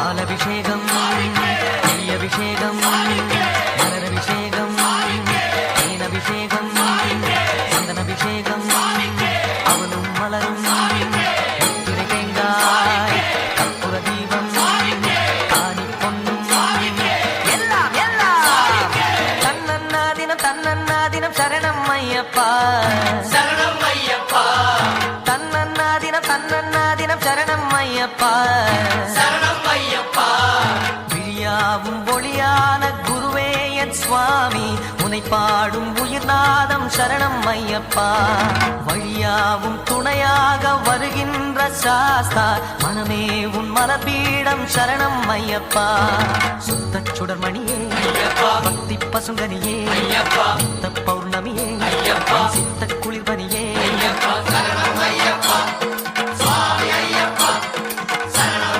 பாலபிஷேகம் நெய்யபிஷேகம் மலரபிஷேகம் தேனபிஷேகம் சந்தனபிஷேகம் அவனும் மலரும் வெற்றிலை தேங்காய் கற்பூர தீபம் காணி பொன்னும் எல்லாம் எல்லாம் தன்னன்னா தினம் சரணம் ஐயப்பா சரணம் ஐயப்பா தன்னன்னா தினம் சரணம் ஐயப்பா சரணம் ஐயப்பா விழியாவும் ஒளியான குருவே என் சுவாமி உனை பாடும் உயிர்நாதம் சரணம் ஐயப்பா வழியாவும் துணையாக வருகின்ற சாஸ்தா மனமே உன் மலபீடம் சரணம் ஐயப்பா சுத்த சுடர்மணியே ஐயப்பா பக்தி பசுங்கனியே ஐயப்பா சித்த பௌர்ணமியே ஐயப்பா சித்த